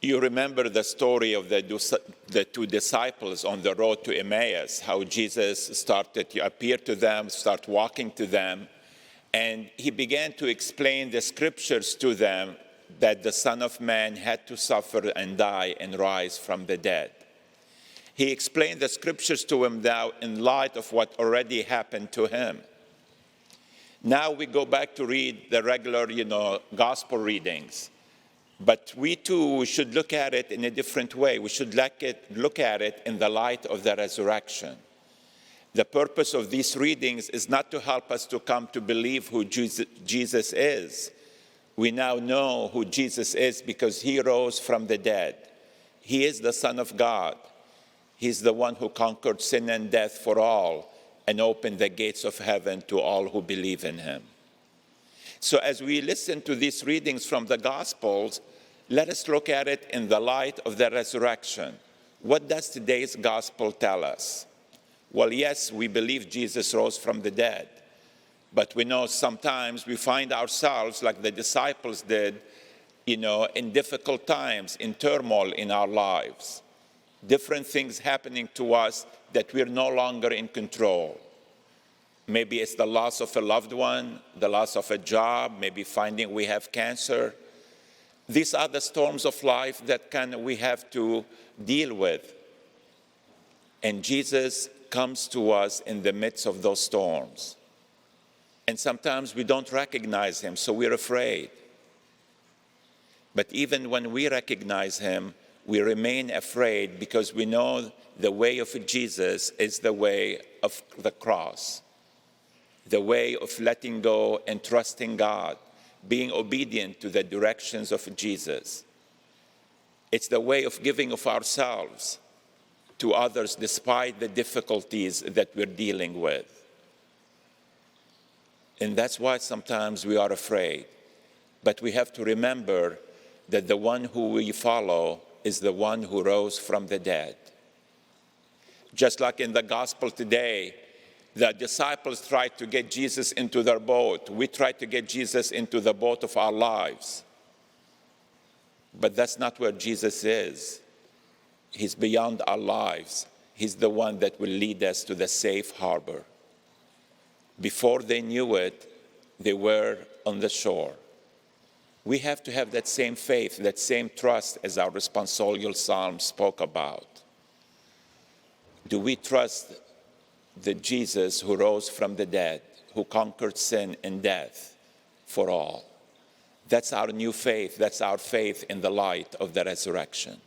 You remember the story of the two disciples on the road to Emmaus, how Jesus started to appear to them, start walking to them, and he began to explain the scriptures to them that the Son of Man had to suffer and die and rise from the dead. He explained the scriptures to him now in light of what already happened to him. Now we go back to read the regular, gospel readings. But we too should look at it in a different way. We should look at it in the light of the resurrection. The purpose of these readings is not to help us to come to believe who Jesus is. We now know who Jesus is because he rose from the dead. He is the Son of God. He's the one who conquered sin and death for all and opened the gates of heaven to all who believe in him. So as we listen to these readings from the Gospels, let us look at it in the light of the resurrection. What does today's Gospel tell us? Well, yes, we believe Jesus rose from the dead, but we know sometimes we find ourselves, like the disciples did, in difficult times, in turmoil in our lives. Different things happening to us that we're no longer in control. Maybe it's the loss of a loved one, the loss of a job, maybe finding we have cancer. These are the storms of life that we have to deal with. And Jesus comes to us in the midst of those storms. And sometimes we don't recognize him, so we're afraid. But even when we recognize him, we remain afraid because we know the way of Jesus is the way of the cross. The way of letting go and trusting God, being obedient to the directions of Jesus. It's the way of giving of ourselves to others despite the difficulties that we're dealing with. And that's why sometimes we are afraid. But we have to remember that the one who we follow is the one who rose from the dead. Just like in the gospel today, the disciples tried to get Jesus into their boat. We try to get Jesus into the boat of our lives. But that's not where Jesus is. He's beyond our lives. He's the one that will lead us to the safe harbor. Before they knew it, they were on the shore. We have to have that same faith, that same trust as our responsorial psalm spoke about. Do we trust the Jesus who rose from the dead, who conquered sin and death for all? That's our new faith. That's our faith in the light of the resurrection.